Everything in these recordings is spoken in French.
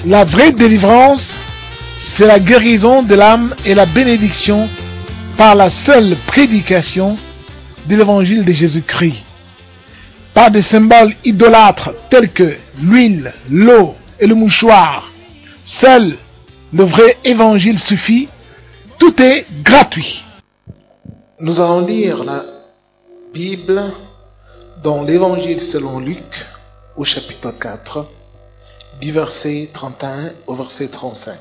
La vraie délivrance, c'est la guérison de l'âme et la bénédiction par la seule prédication de l'évangile de Jésus-Christ. Pas de symboles idolâtres tels que l'huile, l'eau et le mouchoir. Seul le vrai évangile suffit. Tout est gratuit. Nous allons lire la Bible dans l'évangile selon Luc au chapitre 4, du verset 31 au verset 35.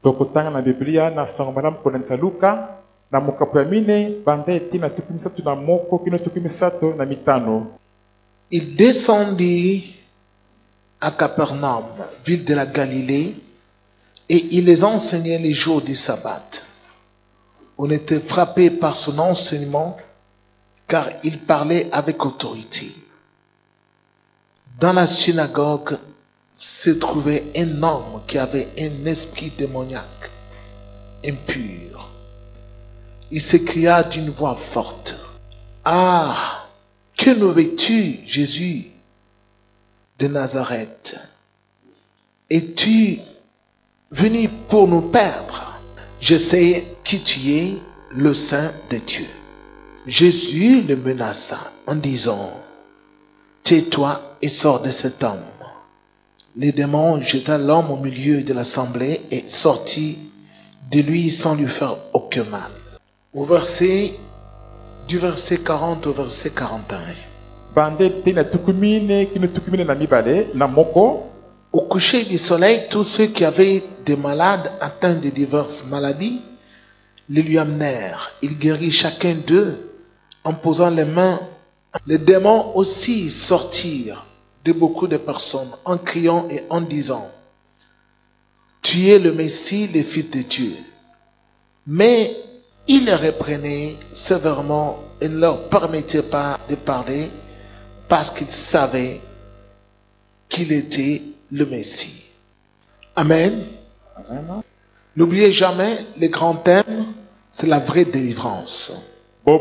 Tokotanga na Biblia na sango malamu konanisa Luka na mokapo ya mine banda etina tuku misatu na moko kino tuku misato na mitano. Il descendit à Capernaum, ville de la Galilée, et il les enseignait les jours du sabbat. On était frappé par son enseignement, car il parlait avec autorité. Dans la synagogue se trouvait un homme qui avait un esprit démoniaque, impur. Il s'écria d'une voix forte: « Ah, que nous veux-tu, Jésus de Nazareth? Es-tu venu pour nous perdre? Je sais qui tu es, le Saint de Dieu. » Jésus le menaça en disant: « Tais-toi et sors de cet homme. » Les démons jeta l'homme au milieu de l'assemblée et sortit de lui sans lui faire aucun mal. Du verset 40 au verset 41. Au coucher du soleil, tous ceux qui avaient des malades atteints de diverses maladies les lui amenèrent. Il guérit chacun d'eux en posant les mains. Les démons aussi sortirent de beaucoup de personnes en criant et en disant: « Tu es le Messie, le Fils de Dieu. » Mais il les reprenait sévèrement et ne leur permettait pas de parler parce qu'ils savaient qu'il était le Messie. Amen. Amen. N'oubliez jamais, le grand thème, c'est la vraie délivrance. Le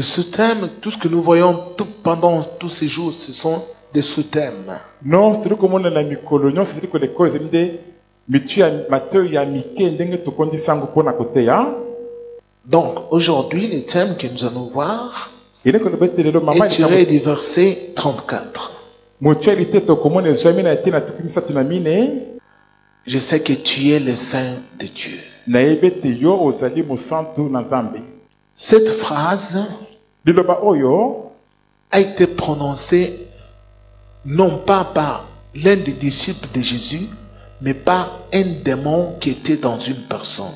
sous-thème, tout ce que nous voyons pendant tous ces jours, ce sont des sous-thèmes. Donc, aujourd'hui, le thème que nous allons voir est tiré du verset 34. Je sais que tu es le Saint de Dieu. Cette phrase a été prononcée non pas par l'un des disciples de Jésus, mais par un démon qui était dans une personne.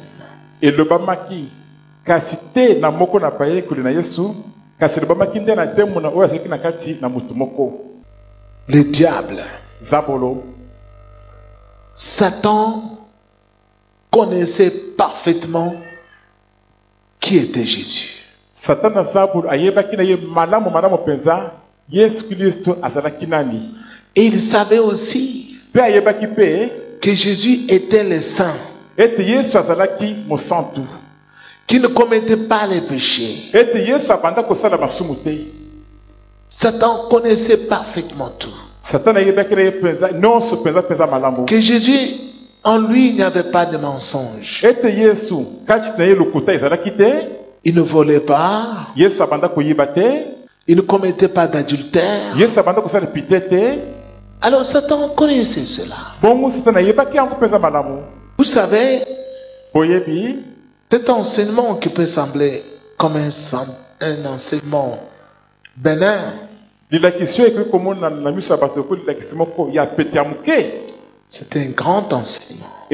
Le diable, Satan connaissait parfaitement qui était Jésus. Et il savait aussi que Jésus était le Saint, qui ne commettait pas les péchés. Satan connaissait parfaitement tout. Que Jésus, en lui, il n'y avait pas de mensonge. Il ne volait pas. Il ne commettait pas d'adultère. Alors Satan connaissait cela. Vous savez, cet enseignement qui peut sembler comme un enseignement bénin, c'est un grand enseignement.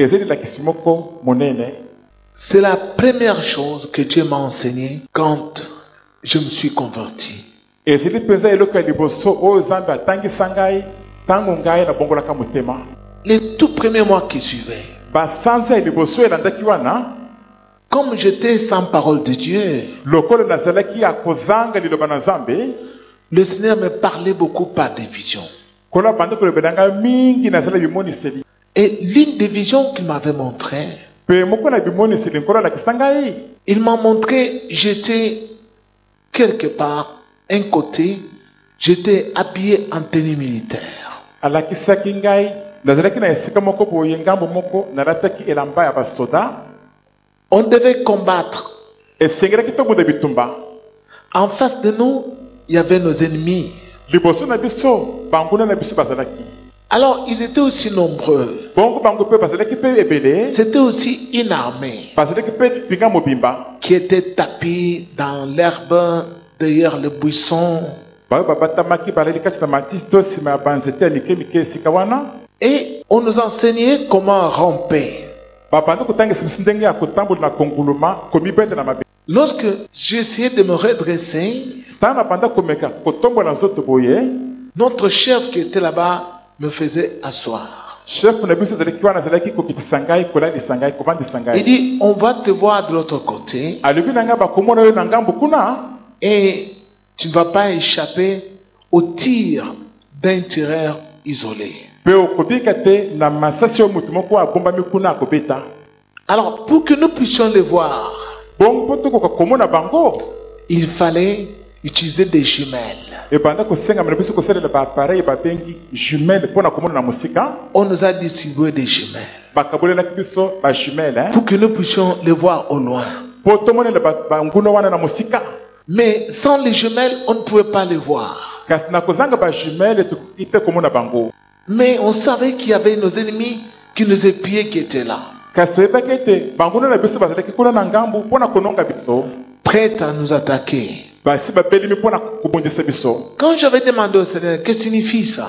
C'est la première chose que Dieu m'a enseigné quand je me suis converti. Les tout premiers mois qui suivaient, comme j'étais sans parole de Dieu, le Seigneur me parlait beaucoup par des visions. Et l'une des visions qu'il m'avait montrées, il m'a montré, j'étais quelque part, un côté, j'étais habillé en tenue militaire. alakisaki ngai nazalaki na esika moko boye ngambo moko nalataki elamba ya basoda On devait combattre. esengelaki tobunda bitumba. En face de nous, il y avait nos ennemis. Liboso na biso banguna na biso bazalaki. Alors, ils étaient aussi nombreux. Bongo bango pe bazalaki pe ebele. C'était aussi une armée Bazalaki pe pinga mobimba. qui était tapie dans l'herbe, derrière les buissons. Ba batamaki baleli kati na mati to sima ya banzete ya mike mike esika wana. Et on nous enseignait comment ramper. Babanda kotangisa biso ndenge ya kotambola na konguluma komibende na mabe. Lorsque j'essayais de me redresser, Tana banda komeka kotombola nzoto boye. notre chef qui était là-bas me faisait asseoir. Chef na biso zalaki wana zalaki kokitisa ngai kolalisa ngai kovandisa Il ngai. dit, on va te voir de l'autre côté Alobi na ngai bakomona yo na ngambo kuna. et tu ne vas pas échapper au tir d'un tireur isolé. Pe okobika te na masasi yo mutu moko abombami kuna akobeta. Alors, pour que nous puissions les voir, Bongo poto kokomona bango. il fallait utiliser des jumelles. Ebanda kosenga na biso kosalela ba appareil babengi jumelle pona komona na musika. On nous a distribué des jumelles Bakabolelaki biso ba jumelle pour que nous puissions les voir au loin. po tomonela banguna wana na musika. Mais sans les jumelles, on ne pouvait pas les voir. Kasi na kozanga ba jumelle tukite komona bango. Mais on savait qu'il y avait nos ennemis qui nous épiaient qui étaient là, Kasi toyebaki ete banguna na biso bazalaki kuna na ngambu pona kononga biso. prêts à nous attaquer. Basi babelimi pona kobundisa biso. Quand j'avais demandé au Seigneur, qu'est-ce que signifie ça?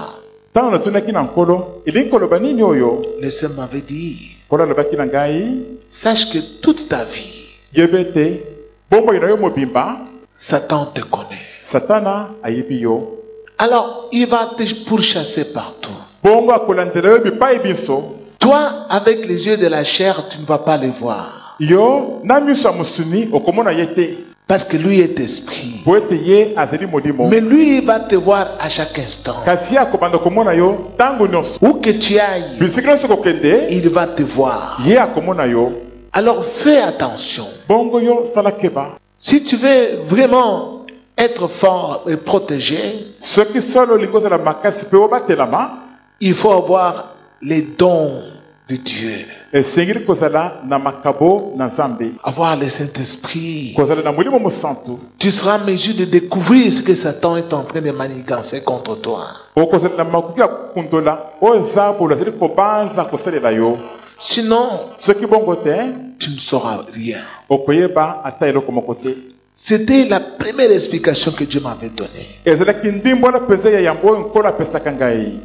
Tango natunaki na nkolo elingi koloba nini oyo. Le Seigneur m'avait dit, Nkolo alobaki na ngai sache que toute ta vie, yeba ete bombo na yo mobimba Satan te connaît. satana ayebi yo. Alors, il va te pourchasser partout. Bongo akolandela yo bipai biso. Toi, avec les yeux de la chair, tu ne vas pas les voir. Yo na miso ya musuni okomona ye te. Parce que lui est esprit. Po ete ye azali molimo. Mais lui, il va te voir à chaque instant. Kasi ye akobanda komona yo ntango nyonso. Où que tu ailles, Bisika nyonso kokende il va te voir. ye akomona yo. Alors fais attention. Bongo yo sala keba. Si tu veux vraiment être fort et protégé, Soki solo olingi ozala makasi mpe obatelama, il faut avoir les dons de Dieu. esengeli kozala na makabo na Nzambe. Avoir le Saint-Esprit. Kozala na molimo mosantu. Tu seras en mesure de découvrir ce que Satan est en train de manigancer contre toi. Okozala na makoki ya kokundola oyo nzambe azali kobanza kosalela yo. Sinon, Soki bongo te tu ne sauras rien. okoyeba ata eloko moko te. C'était la première explication que Dieu m'avait donnée. Ezalaki ndimbo na peza ya yambo oyo nkolo apesaka ngai.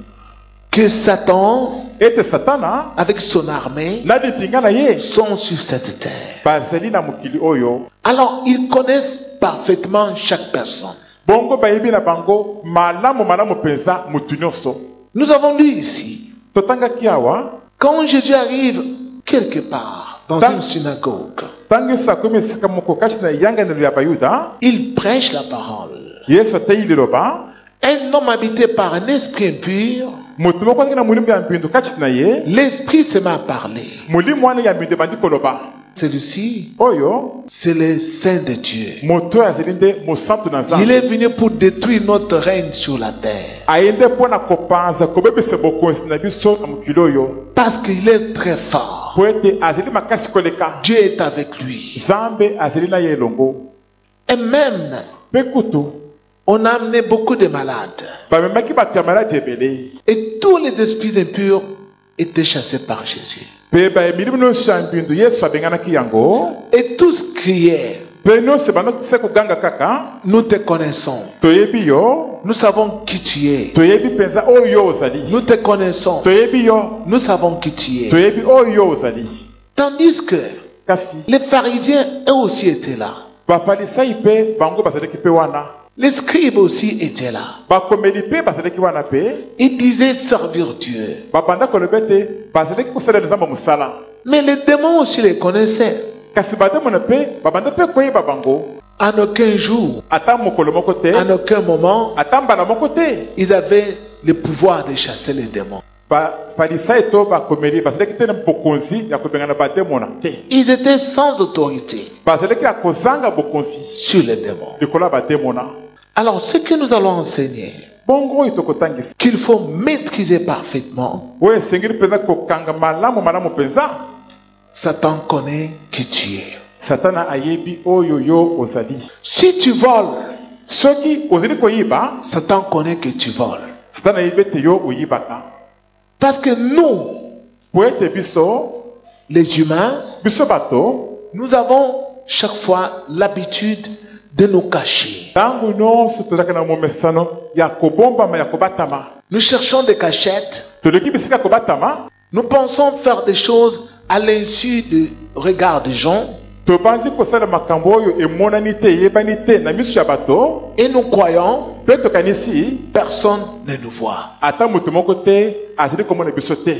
Que Satan, Ete satana avec son armée, na bipinga na ye sont sur cette terre. bazali na mokili oyo. Alors, ils connaissent parfaitement chaque personne. Bongo bayebi na bango malamu malamu penza mutu nyonso. Nous avons lu ici, Totangaki awa quand Jésus arrive quelque part, dans une synagogue, tangi sakomi esika moko kati na eyanganelo ya bayuda, il prêche la parole. yesu ateyi liloba. Un homme habité par un esprit impur, Mutu moko azalaki na molimo ya mpindu kati na ye, l'esprit se met à parler. molimo wana ya mpindu ebandi koloba. Celui-ci, Oyo c'est le Saint de Dieu. moto oyo azali nde mosantu na Il Nzambe. est venu pour détruire notre règne sur la terre. Aye nde mpo na kopanza kobebisa bokonzi na biso na mokili oyo. Parce qu'il est très fort. Po ete azali makasi koleka. Dieu est avec lui. Nzambe azali na ye elongo. Et même, Mpe kutu on a amené beaucoup de malades. bamemaki bato ya maladi ebele. Et tous les esprits impurs étaient chassés par Jésus. Mpe bayemilimi nyonso ya mpindu yesu abenganaki yango. Et tous criaient, Mpe nyonso bandaki se koganga kaka. nous te connaissons. Toyebi yo. Nous savons qui tu es. Toyebi mpenza oyo yo ozali. Nous te connaissons. Toyebi yo. Nous savons qui tu es. Toyebi oyo yo ozali. Tandis que Kasi les pharisiens, eux aussi étaient là. bafalisai mpe bango bazalaki mpe wana. Les scribes aussi étaient là. Bakomeli mpe bazalaki wana mpe. Ils disaient servir Dieu. Babanda koloba ete bazalaki kosalela nzambe mosala. Mais les démons aussi les connaissaient. Kasi bademona mpe babanda mpe koyeba bango. En aucun jour, Ata mokolo moko te. en aucun moment, Ata mbala moko te. ils avaient le pouvoir de chasser les démons. Bafalisai to bakomeli bazalaki te na bokonzi ya kobengana bademona te. Ils étaient sans autorité Bazalaki ya kozanga bokonzi sur les démons. likolo ya bademona. Alors, ce que nous allons enseigner, bongo itokotangisa qu'il faut maîtriser parfaitement, oyo esengeli mpenza kokanga malamu mpenza. Satan connaît qui tu es. Satana ayebi oyo yo ozali. Si tu voles, soki ozali koyiba, Satan connaît que tu voles. Satana ayebi ete yo oyibaka. Parce que nous, po ete biso les humains, biso bato, nous avons chaque fois l'habitude de nous cacher. ntango nyonso tozalaka na momesano ya kobombama ya kobatama. Nous cherchons des cachettes. toleki bisika kobatama. Nous pensons faire des choses à l'insu du regard des gens. tobanzi kosala makambo oyo emonani te eyebani te na miso ya bato. Et nous croyons, mpe tokanisi personne ne nous voit. ata moto moko te azali komona biso te.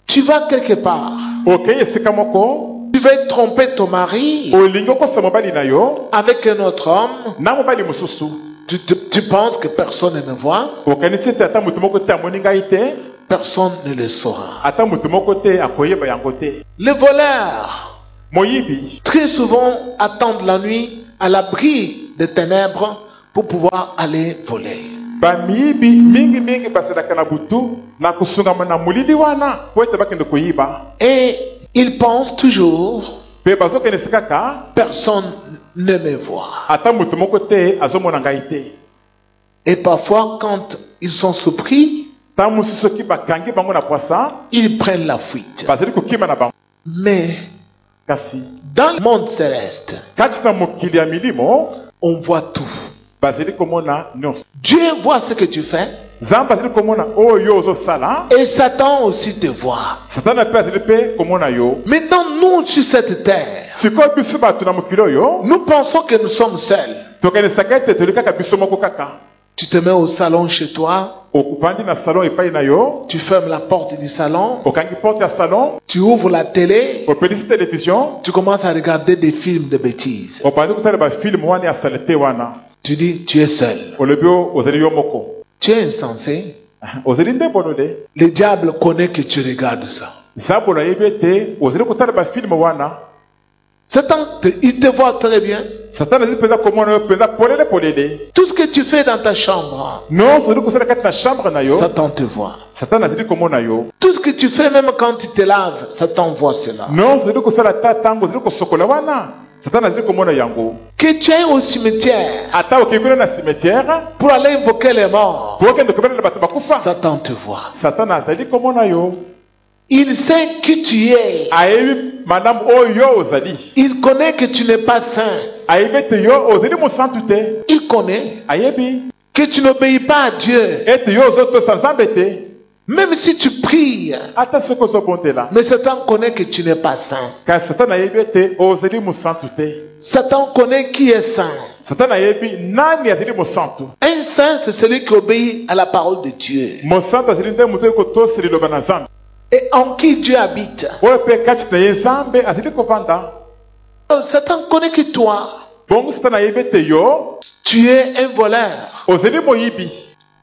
Tu vas quelque part. okei esika moko. Tu vas tromper ton mari olingi okosa mobali na yo avec un autre homme. na mobali mosusu. Tu penses que personne ne me voit. okanisi ete ata moto moko te amoni ngai te. Personne ne le saura. ata moto moko te akoyeba yango te. Les voleurs, moyibi très souvent, attendent la nuit à l'abri des ténèbres pour pouvoir aller voler. bamiyibi mingi basalaka na butu na kusungama na molili wana po ete bakende koyiba. Et ils pensent toujours, mpe bazokendesi kaka personne ne me voit. ata moto moko te azomona ngai te. Et parfois, quand ils sont surpris, ntango mosusu soki bakangi bango na poisa, ils prennent la fuite. bazali kokima na bango. Mais kasi dans le monde céleste, kati na mokili ya milimo on voit tout. bazali komona nyonso. Dieu voit ce que tu fais nzambe azali komona oyo ozosala. et Satan aussi te voit. satana mpe azali mpe komona yo. Maintenant, nous, sur cette terre, sikoyo biso bato na mokili oyo nous pensons que nous sommes seuls. tokanisaka ete toli kaka biso moko kaka. Tu te mets au salon chez toi, okuvandi na salon epai na yo. tu fermes la porte du salon, okangi porte ya salon. tu ouvres la télé, opelisi télévision. tu commences à regarder des films de bêtises. opandi kotala bafilme wana ya salite wana. Tu dis, tu es seul. olobi ozali yo moko. Tu es insensé. ozali nde bonode. Le diable connaît que tu regardes ça. nzambo ayebi ete ozali kotala bafilme wana. Satan, il te voit très bien. satana azali mpenza komona yo mpenza polele. Tout ce que tu fais dans ta chambre, nyonso ozali kosala kati na chambre na yo. Satan te voit. satana azali komona yo. Tout ce que tu fais, même quand tu te laves, Satan voit cela. nyonso ozali kosala ta ntango ozali kosokola wana. satana azali komona yango. Que tu ailles au cimetière ata okei kuna na cimetière pour aller invoquer les morts, po okende kobelela bato bakufa. Satan te voit. satana azali komona yo. Il sait qui tu es. ayebi malamu oyo ozali. Il connaît que tu n'es pas saint. ayebi ete yo ozali mosantu te. Il connaît ayebi que tu n'obéis pas à Dieu. ete yo ozotosa nzambe te. Même si tu pries, ata soki ozobondela. mais Satan connaît que tu n'es pas saint. kasi satana ayebi ete ozali mosantu te. Satan connaît qui est saint. satana ayebi nani azali mosantu. Un saint, c'est celui qui obéit à la parole de Dieu mosantu azali nde moto oyo kotosa liloba na nzambe. et en qui Dieu habite. oyo mpe kati na ye nzambe azali kovanda. Satan connaît que toi, bongo satana ayebi ete yo tu es un voleur. ozali moyibi.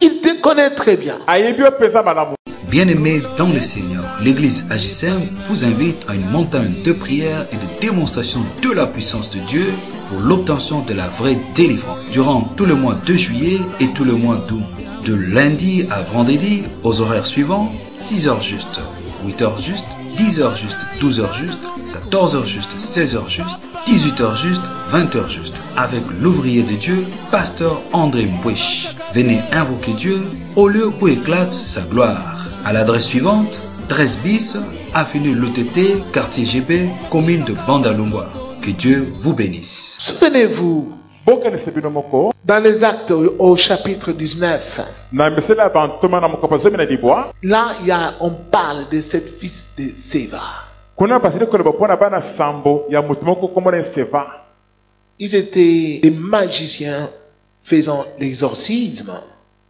Il te connaît très bien. ayebi yo mpenza malamu. Bien-aimés dans le Seigneur, l'Église AJCM vous invite à une montagne de prière et de démonstration de la puissance de Dieu pour l'obtention de la vraie délivrance. Durant tout le mois de juillet et tout le mois d'août, de lundi à vendredi, aux horaires suivants, 6h juste, 8h juste, 10h juste, 12h juste, 14h juste, 16h juste, 18h juste, 20h juste, avec l'ouvrier de Dieu, Pasteur André Mbouesh. Venez invoquer Dieu au lieu où éclate sa gloire. À l'adresse suivante, 13 bis, avenue Lotete, quartier GB, commune de Bandalungwa. Que Dieu vous bénisse. Souvenez-vous, bokanisa bino moko dans les Actes au chapitre 19, na misala ya bantoma na mokopa zomi na libwa. là, on parle de cette fils de Séva. kuna basili koloba mpona bana sambo ya moto moko komona Seva. Ils étaient des magiciens faisant l'exorcisme.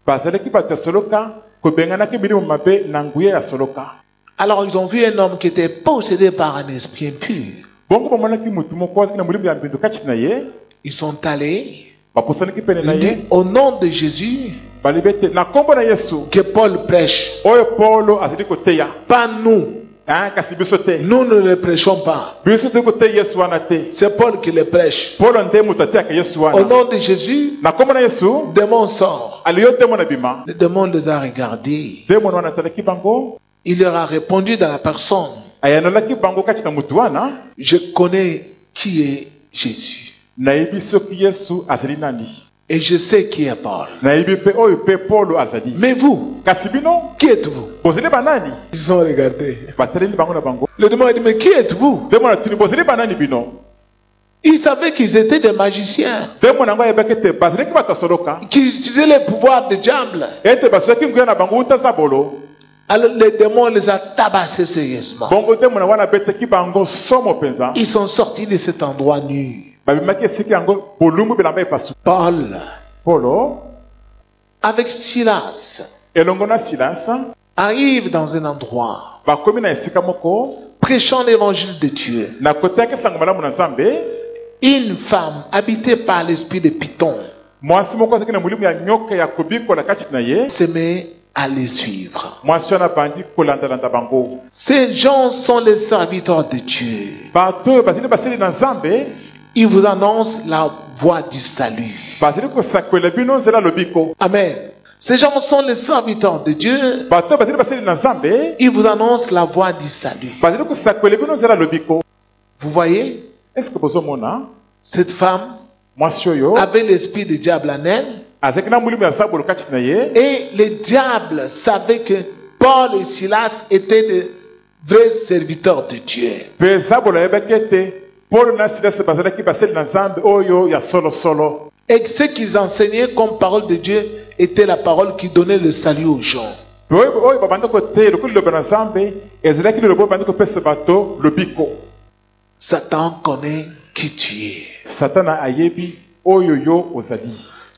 bazalaki bato ya soloka kobenganaki milimo mabe na nguya ya soloka. Alors ils ont vu un homme qui était possédé par un esprit impur. bongo bamonaki motu moko azalaki na molimo ya mbindo kati na ye. Ils sont allés, bapusanaki pene na ils ye. disent, au nom de Jésus, balibi ete na nkombo na yesu que Paul prêche, oyo polo azali koteya. pas nous. Ah, kasi biso te. Nous ne le prêchons pas. Biso te kote Yesu wana te. C'est Paul qui le prêche. Paul nde mutate aka Yesu Au wana. nom de Jésus, Na komona Yesu, le démon sort. aliyo démon na bima. Le démon les a regardés. Démon wana talaki bango. Il leur a répondu dans la personne. Ayanolaki bango kati na mutu wana. Je connais qui est Jésus. Nayebi soki Yesu azali nani. Et je sais qui est Paul. Nayebi pe oyo pe Paul azali. Mais vous, Kasi bino, qui êtes-vous? bozali banani? Ils ont regardé. Bateleli bango na bango. Le démon a dit, mais qui êtes-vous? Démon na tuni bozali banani bino. Ils savaient qu'ils étaient des magiciens, Démon nango ayebaki te bazali ki bato soloka. qu'ils utilisaient les pouvoirs du diable. Ete bazalaki nguya na bango uta za bolo. Alors le démon les a tabassés sérieusement. Bongo démon na wana beteki bango somo penza. Ils sont sortis de cet endroit nu. Babimaki esiki yango bolumbu bilamba epasu. Paul, Paulo avec Silas, elongo na Silas arrive dans un endroit, bakomi na esika moko prêchant l'évangile de Dieu. na kotaki sango malamu na Nzambe. Une femme habitée par l'esprit de Python Mwasi moko azaki na mulimu ya nyoka ya kobikola kati na ye. se met à les suivre. Mwasi wana bandi kolandalanda bango. Ces gens sont les serviteurs de Dieu. Bato oyo bazali basali na Nzambe. Ils vous annoncent la voie du salut. Bazali kosakwela bino nzela lobiko. Amen. Ces gens sont les serviteurs de Dieu. Bato oyo bazali basali na Nzambe. Ils vous annoncent la voie du salut. Bazali kosakwela bino nzela lobiko. Vous voyez, Est-ce que bozomona cette femme mwasi oyo avait l'esprit du diable en elle. azaki na mulimu ya zabolo kati na ye. Et le diable savait que Paul et Silas étaient de vrais serviteurs de Dieu. Mpe zabolo ayebaki ete Paulo na Silasi bazalaki basali na Nzambe oyo ya solo. Et ce qu'ils enseignaient comme parole de Dieu était la parole qui donnait le salut aux gens. Mpe oyo babanda kote lokola liloba na Nzambe ezalaki liloba babanda kopesa bato lobiko. Satan connaît qui tu es. Satana ayebi oyo yo ozali.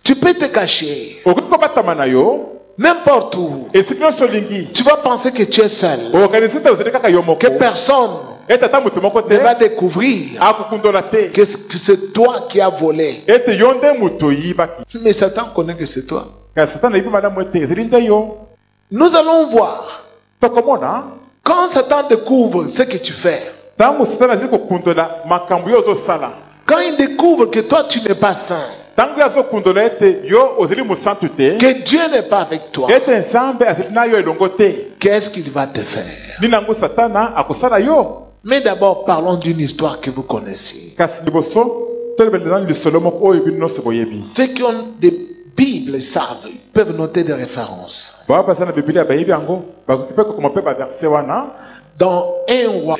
Tu peux te cacher Okoki kobatama na yo n'importe où. esika nyonso olingi. Tu vas penser que tu es seul, Okanisi te ozali kaka yo moko. que personne Ete ata moto moko ne te va découvrir akokundola te. que c'est toi qui as volé. Ete yo nde moto oyibaki. Mais Satan connaît que c'est toi. Kasi Satana ayebi malamu ete ezali nde yo. Nous allons voir. Tokomona Quand Satan découvre ce que tu fais, ntango Satana azali kokundola makambo yo ozosala. quand il découvre que toi tu n'es pas saint, Ntango azokundola ete yo ozali mosantu te. que Dieu n'est pas avec toi, Ete Nzambe azali na yo elongo te. qu'est-ce qu'il va te faire? Nini yango Satana akosala yo. Mais d'abord, parlons d'une histoire que vous connaissez. Kasi liboso tolobeleza lisolo moko oyo bino nyonso boyebi. Ceux qui ont des Bibles savent, ils peuvent noter des références. Bao baza na Biblia bayebi yango bakoki mpe kokoma mpe baverse wana Dans un roi,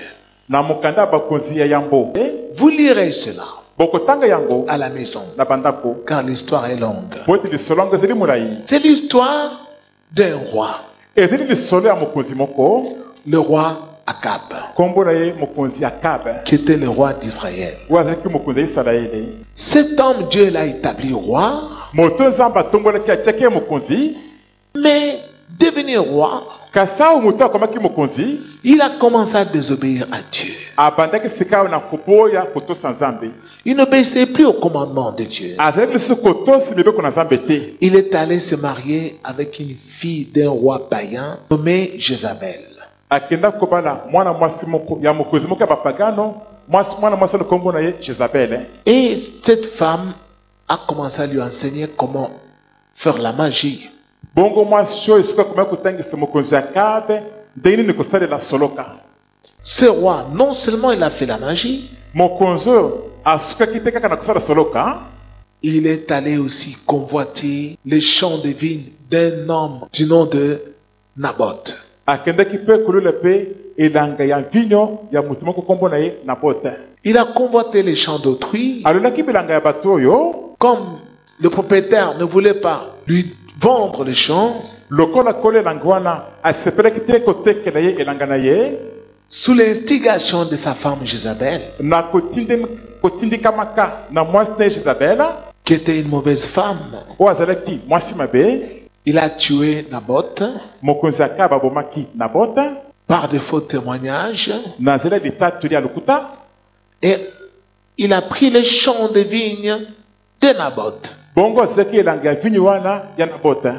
na mokanda ya bakonzi ya yambo. vous lirez cela Bokotanga yango à la maison, na bandako car l'histoire est longue. po ete lisolo yango ezali molai. C'est l'histoire d'un roi, Ezali lisolo ya mokonzi moko le roi Akab, kombo na ye mokonzi Akabe qui était le roi d'Israël. oyo azalaki mokonzi ya Isalaele. Cet homme, Dieu l'a établi roi, Moto Nzambe atombolaki atiaki ye mokonzi. mais devenir roi, Kasi awa moto akomaki mokonzi il a commencé à désobéir à Dieu. abandaki sika oyo na koboya kotosa Nzambe. Il n'obéissait plus au commandement de Dieu. Azalaki lisusu kotosi mibeko na Nzambe te. Il est allé se marier avec une fille d'un roi païen nommée Jézabel. Akenda kobala mwana mwasi moko ya mokonzi moko ya bapagano. Mwana mwasi oyo kombo na ye Jezabel. Et cette femme a commencé à lui enseigner comment faire la magie. Bongo mwasi oyo esika akomaki kotangisa mokonzi Akabe ndenge nini kosalela soloka. Ce roi, non seulement il a fait la magie, Mokonzi oyo asukaki te kaka na kosala soloka. il est allé aussi convoiter les champs de vignes d'un homme du nom de Naboth. Akendaki mpe kolula mpe elanga ya vinyo ya moto moko kombo na ye Nabote. Il a convoité les champs d'autrui. Alolaki bilanga ya bato oyo. Comme le propriétaire ne voulait pas lui vendre les champs, Lokola kole elanga wana asepelaki te kotekela ye elanga na ye. sous l'instigation de sa femme Jézabel, Na kotindikamaka na mwasi na ye Jezabela qui était une mauvaise femme, oyo azalaki mwasi mabe. il a tué Naboth Mokonzi Akabe abomaki Nabote par de faux témoignages na nzela litatoli ya lokuta. et il a pris les champs de vignes de Naboth. Bongo azalaki elanga ya vinyo wana ya Nabote.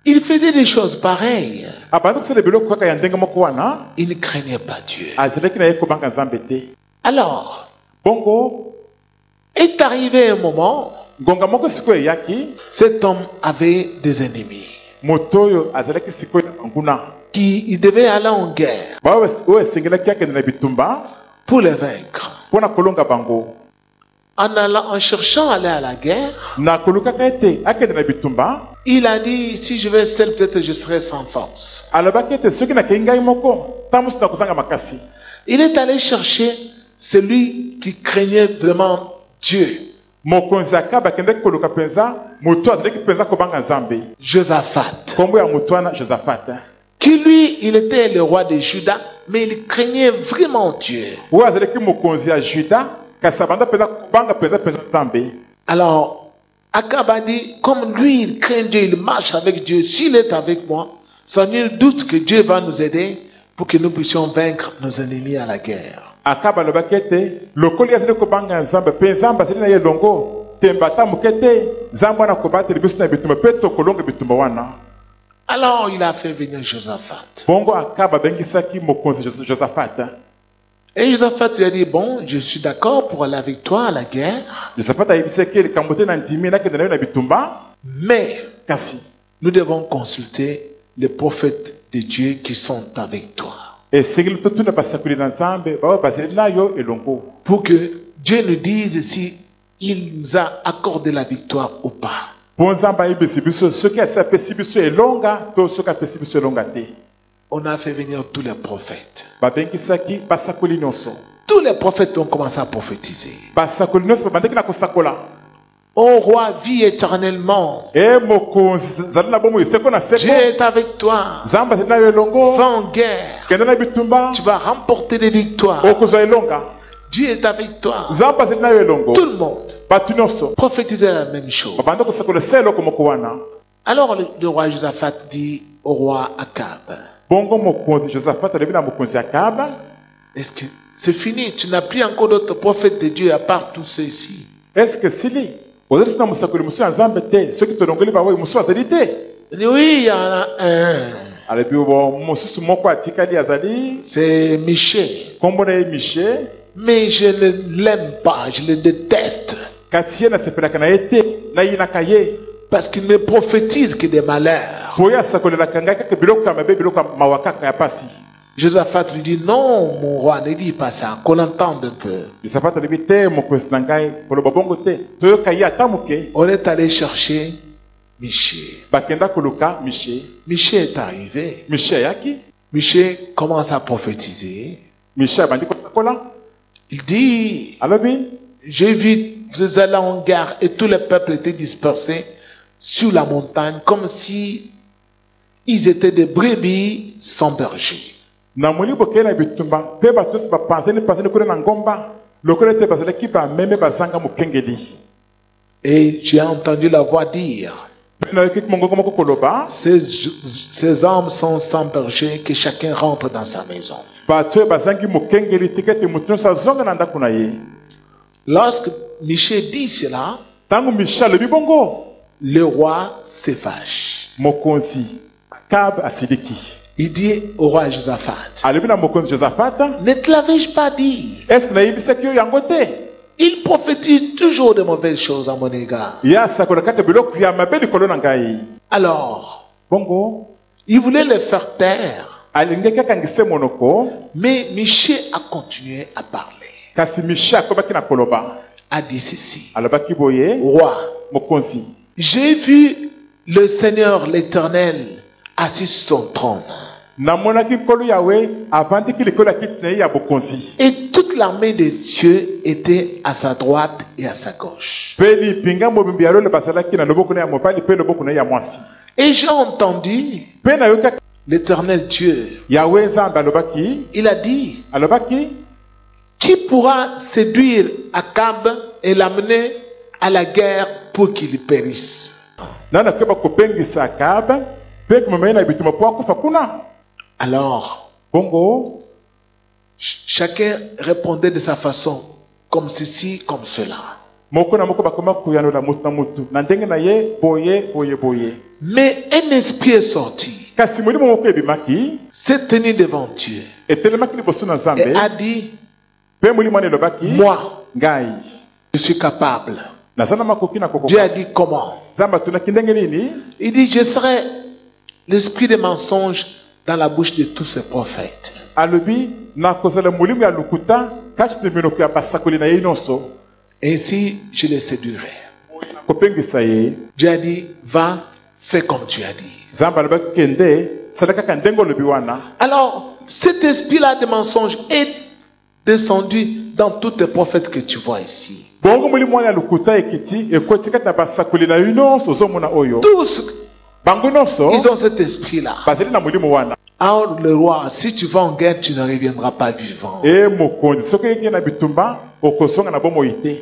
Il faisait des choses pareilles. abandi kosala biloko kaka ya ndenge moko wana Il ne craignait pas Dieu. azalaki na ye kobanga nzambe te. Alors, Bongo est arrivé un moment, ngonga moko sikoyo eyaki, cet homme avait des ennemis. moto oyo azalaki sikoyo na banguna Il devait aller en guerre oyo esengelaki akende na bitumba pour les vaincre. mpo na kolonga bango. En cherchant à aller à la guerre, Na kolukaka ete akende na bitumba, il a dit, si je vais seul, peut-être je serai sans force. alobaki ete soki nakei ngai moko ntango mosusu nakozanga makasi. Il est allé chercher celui qui craignait vraiment Dieu, Mokonzi Akabi akendaki koluka mpenza moto azalaki mpenza kobanga nzambe. Josaphat, Kombo ya moto wana Josaphat, qui lui, il était le roi de Juda, mais il craignait vraiment Dieu. oyo azalaki mokonzi ya Juda kasi abanda mpenza kobanga mpenza nzambe. Alors, Akab a dit, comme lui, il craint Dieu, il marche avec Dieu, s'il est avec moi, sans nul doute que Dieu va nous aider pour que nous puissions vaincre nos ennemis à la guerre. Akabi alobaki ete lokoli azali kobanga nzambe mpe nzambe azali na ye elongo temba ata moke te nzambe wana kobatela biso na bitumba mpe tokolonga bitumba wana. Alors, il a fait venir Josaphat. Bongo Akabi abengisaki mokonzi Josaphat. Et Josaphat lui a dit, bon, je suis d'accord pour aller avec toi à la guerre, Josaphat ayebisaki likambo te na ndimi nakende na yo na bitumba, mais kasi nous devons consulter les prophètes de Dieu qui sont avec toi, esengeli totuna basakoli na nzambe baoyo bazali na yo elongo pour que Dieu nous dise si il nous a accordé la victoire ou pas. mpo nzambe ayebisi biso soki asi apesi biso elonga to soki apesi biso elonga te. On a fait venir tous les prophètes. Babengisaki basakoli nyonso, Tous les prophètes ont commencé à prophétiser. basakoli nyonso babandaki na kosakola. Ô roi, vis éternellement. E mokonzi zali na bomoi seko na Dieu seko, est avec toi. nzambe azali na yo elongo, Va en guerre. kende na bitumba Tu vas remporter des victoires. okozwa elonga. Dieu est avec toi. Nzambe azali na yo elongo, Tout le monde bato nyonso prophétisait la même chose. babanda kosakola se eloko moko wana. Alors le roi Josaphat dit au roi Akab, Bongo mokonzi Josaphat alobi na mokonzi Akabi, est-ce que c'est fini? Tu n'as plus encore d'autres prophètes de Dieu à part tous ceux-ci. est-ce que sili ozali na mosakoli mosusu ya nzambe te soki tolongoli baoyo mosusu azali te? Il dit, oui, il y en a un. alobi bo mosusu moko atikali azali C'est Michée. kombo na ye Mishe, Mais je ne l'aime pas, je le déteste. kasi ye nasepelaka na ye te nayinaka ye Parce qu'il ne prophétise que des malheurs. po ye asakolelaka ngai kaka biloko ya mabe biloko ya mawa kaka ya pasi. Josaphat lui dit, non, mon roi, ne dis pas ça, qu'on entende un peu. Josaphat alobi te mokonzi na ngai koloba bongo te toyoka ye ata moke. On est allé chercher Michée. Bakenda koluka Mishe. Michée est arrivé. Mishe ayaki, Michée commence à prophétiser. Mishe abandi kosakola Il dit, alobi j'ai vu vous allez en guerre et tout le peuple était dispersé sur la montagne comme si ils étaient des brebis sans berger. namoni bokei na bitumba mpe bato nyonso bapanzani kuna na ngomba lokola ete bazalaki bameme bazanga mokengeli. Et j'ai entendu la voix dire, Mpe nayoki mongongo moko koloba ces hommes sont sans berger, que chacun rentre dans sa maison. bato oyo bazangi mokengeli tika ete moto nyonso azonga na ndako na ye. Lorsque Michée dit cela, Ntango Mishe alobi bongo, le roi se fâche. mokonzi Akabi asiliki Il dit au roi Josaphat, alobi na mokonzi Josaphat, ne te l'avais-je pas dit? eske nayebisaki yo yango te? Il prophétise toujours de mauvaises choses à mon égard. Ye asakola kaka biloko ya mabe likolo na ngai. Alors, Bongo il voulait le faire taire, alingaki akangise monoko, mais Michée a continué à parler. kasi Mishe akobaki na koloba, A dit ceci, alobaki boye, roi, mokonzi j'ai vu le Seigneur l'Éternel assis sur son trône, namonaki nkolo yawe avandiki likolo ya kiti na ye ya bokonzi, et toute l'armée des cieux était à sa droite et à sa gauche. mpe lipinga mobimbi ya lolo bazalaki na loboko na ye ya mobali mpe loboko na ye ya mwasi. Et j'ai entendu Mpe nayokaki l'Éternel Dieu, yawe nzambe alobaki, il a dit, alobaki qui pourra séduire Akab et l'amener à la guerre pour qu'il périsse? nani akoyeba kopengisa Akabi mpe komema ye na bitumba mpo akufa kuna? Alors, Bongo chacun répondait de sa façon, comme ceci, comme cela. moko na moko bakoma kuyanola mutu na mutu na ndenge na ye boye. Mais un esprit est sorti, kasi molimo moko ebimaki s'est tenu devant Dieu etelemaki liboso na Nzambe et a dit, pe molimo wana elobaki moi, ngai je suis capable. naza na makoki na Dieu kokoka. a dit comment? Nzambe atunaki ndenge nini? Il dit, je serai l'esprit des mensonges dans la bouche de tous ces prophètes. alobi nakozala molimo ya lukuta kati na minoko ya basakoli na ye nyonso. Ainsi, je les séduirai. kopengisa ye. Dieu a dit, va, fais comme tu as dit. Nzambe alobaki kende sala kaka ndenge olobi wana. Alors, cet esprit-là de mensonge est descendu dans tous les prophètes que tu vois ici. bongo molimo wana ya lukuta ekiti ekoti kati na basakoli na ye nyonso ozomona oyo. Tous, bango nyonso ils ont cet esprit-là. bazali na molimo wana. Alors, le roi, si tu vas en guerre, tu ne reviendras pas vivant. e mokonzi soki eki na bitumba okozonga na bomoi te.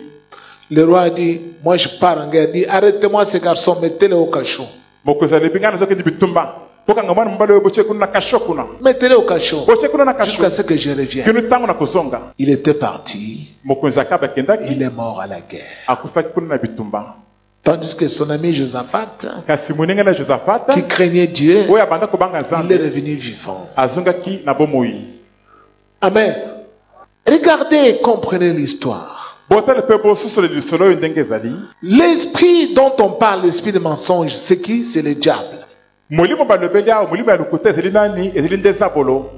Le roi a dit, moi je pars en guerre. Il dit, arrêtez-moi ces garçons, mettez-les au cachot. mokonzi alobi ngai nazokendi bitumba tokanga mwana mobali oyo botie kuna na kasho kuna. Mettez-les au cachot. botie kuna na kasho Jusqu'à ce que je revienne. kino ntango na kozonga. Il était parti. mokonzi akaba Il akendaki est mort à la guerre. akufaki kuna na bitumba. Tandis que son ami Josaphat, kasi moninga na Josafata qui craignait Dieu, oyo abanda kobanga il est Nzambe revenu vivant. azongaki na bomoi. Amen. Regardez et comprenez l'histoire. botala mpe bosusole lisolo oyo ndenge ezali. L'esprit dont on parle, l'esprit de mensonge, c'est qui? C'est le diable. molimo balobeli awo molimo ya lokuta ezali nani? ezali nde zabolo.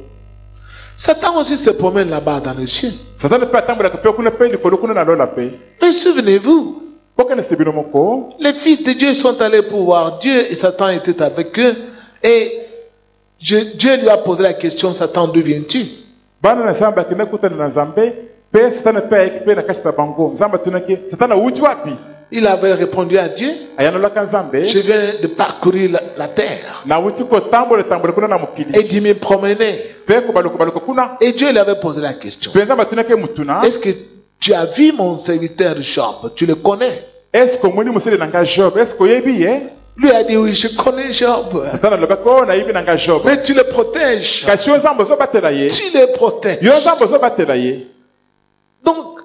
Satan aussi se promène là-bas dans les cieux. satana mpe atambolaka mpe kuna mpe likolo kuna na lola mpe. Mais souvenez-vous, bokanisi bino moko les fils de Dieu sont allés pour voir Dieu et Satan était avec eux. Et Dieu lui a posé la question, Satan, d'où viens-tu? bana na Nzambe akenda kutana na Nzambe mpe satana mpe ayeki mpe na kati na bango. Nzambe atunaki satana uti wapi? Il avait répondu à Dieu, ayanolaka Nzambe je viens de parcourir la terre na uti kotambola kuna na mokili et d'y me promener. mpe kobaluka kuna. Et Dieu lui avait posé la question. mpe Nzambe atunaki mutuna Est-ce que tu as vu mon serviteur Job? Tu le connais? eske omoni mosali na ngai Job? eske oyebi ye? Lui a dit, oui, je connais Job. satana alobaki o nayebi na ngai Job. Mais tu le protèges. kasi yo Nzambe ozobatela ye. Tu le protèges. yo Nzambe ozobatela ye. Donc,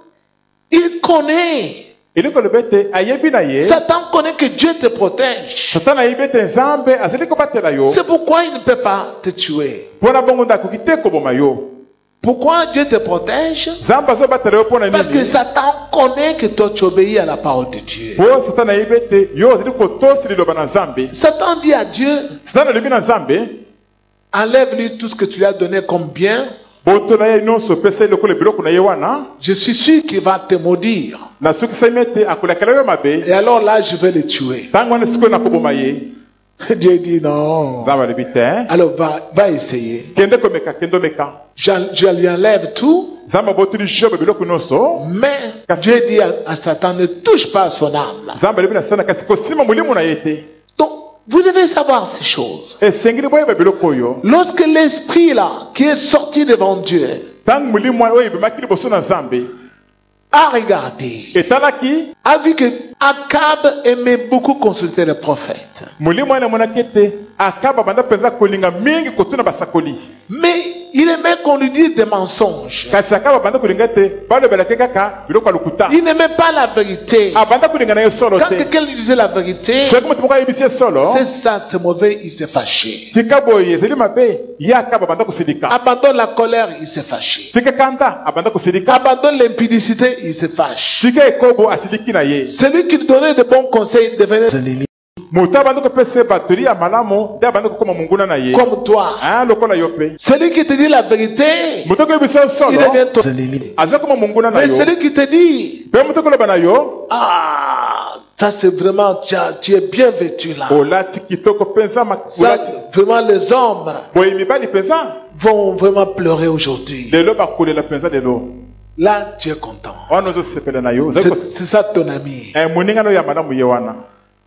il connaît. eli koloba ete ayebi na ye. Satan connaît que Dieu te protège. satana ayebi ete Nzambe azali kobatela yo. C'est pourquoi il ne peut pas te tuer. mpona bongo nde akoki te koboma yo. Pourquoi Dieu te protège? Nzambe azobatela yo mpona Parce que nini? Satan connaît que toi tu obéis à la parole de Dieu. po satana ayebi ete yo ozali kotosi liloba na Nzambe. Satan dit à Dieu, satana alobi na Nzambe enlève-lui tout ce que tu lui as donné comme bien. botola ye nyonso opesa ye lokola biloko na ye wana. Je suis sûr qu'il va te maudire. nasukisami ete akolakela yo mabe. Et alors là, je vais le tuer. ntango wana sikoyo nakoboma ye. Dieu dit non. Nzambe alobi te. Alors va essayer. kende komeka kende omeka. Je lui enlève tout. Nzambe abotoli Job biloko nyonso. Mais Dieu dit à Satan, ne touche pas à son âme. Nzambe alobi na satana kasi kosima molimo na ye te. Donc, vous devez savoir ces choses. esengeli boyeba biloko oyo. Lorsque l'esprit là, qui est sorti devant Dieu, ntango molimo wana oyo ebimaki liboso na Nzambe a regardé, etalaki, a vu que Akab aimait beaucoup consulter les prophètes. molimo wana emonaki ete Akaba banda mpenza kolinga mingi kotuna basakoli. Mais il aimait qu'on lui dise des mensonges. kasi Akaba banda kolinga ete balobelaki kaka biloko ya lokuta. Il n'aimait pas la vérité. abanda kolinga na ye solo Quand te. quelqu'un lui disait la vérité, soki moto moko ayebisi ye solo c'est ça, c'est mauvais, il s'est fâché. tika boye ezali mabe ye Akaba banda kosilika. Abandonne la colère, il s'est fâché. tika kanda abanda kosilika. Abandonne l'impudicité, il se fâche. tika ekobo asiliki na ye. Celui qui donnait de bons conseils devenait ennemi. moto abanda kopesa batoli ya malamu nde abanda kokoma monguna na ye. Comme toi. lokola yo mpe. Celui qui te dit la vérité, moto koyebisa yo il solo devient ton ennemi. aza koma monguna na Mais yo. celui qui te dit, mpe moto koloba na yo ah, ça c'est vraiment, tu es bien vêtu là. olati kitoko mpenza Ça, vraiment les hommes boye mibali mpenza vont vraiment pleurer aujourd'hui. lelo bakolela mpenza lelo Là, tu es content. wana ozosepela na yo. C'est ça ton ami. moninga no ya malamu ye wana.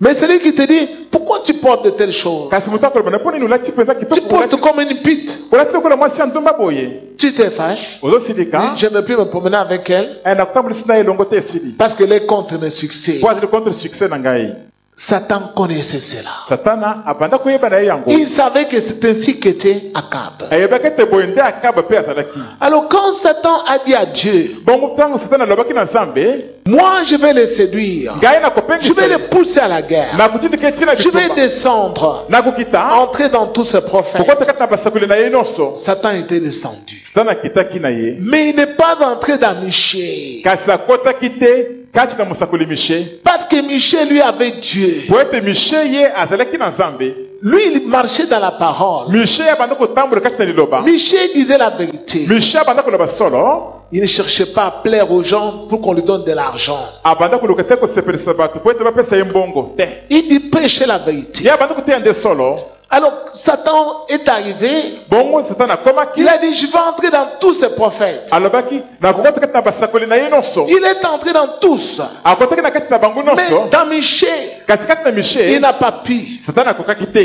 Mais celui qui te dit, pourquoi tu portes de telles choses? kasi moto akoloba na mpo nini olati mpenza Tu kitoko portes comme une pite. olati lokola mwasi ya ndumba boye. Tu te fâches. ozosilika Je ne veux plus me promener avec elle nakotambulisi na ye elongo te esili parce qu'elle est contre mes succès. po azali contre succès na ngai. Satan connaissait cela. Satana abanda koyeba na ye yango. Il savait que c'est ainsi qu'était Akab. Ayebaki te boyende Akab pe azalaki. Alors quand Satan a dit à Dieu, Bongo tango Satana alobaki na Nzambe, moi je vais les séduire, ngai na kopengisa. je vais les pousser à la guerre, Na kutindika tina je vais bitumba. descendre, Na kukita. entrer dans tous ces prophètes. Kokota kati na basakuli na ye nyonso. Satan était descendu. Satana kitaki na ye. Mais il n'est pas entré dans Michée. Kasi akotaki te kati na mosakoli Miché. Parce que Michée lui avait Dieu. Po ete Miché ye azalaki na Nzambe. Lui, il marchait dans la parole. Miché abanda kotambola kati na liloba. Michée disait la vérité. Miché abanda koloba solo. Il ne cherchait pas à plaire aux gens pour qu'on lui donne de l'argent. Abanda koluka te kosepelisa bato po ete bapesa ye mbongo te. Il dit prêcher la vérité. Ye abanda koteya nde solo. Alors Satan est arrivé. Bongo Satana akomaki. Il a dit, je vais entrer dans tous ces prophètes. Alobaki na kokota kati na basakoli na ye nyonso. Il est entré dans tous. Akotaki na kati na bango Mais nyonso. dans Michée, Kasi kati na Miché. il n'a pas pu. Satana akokaki te.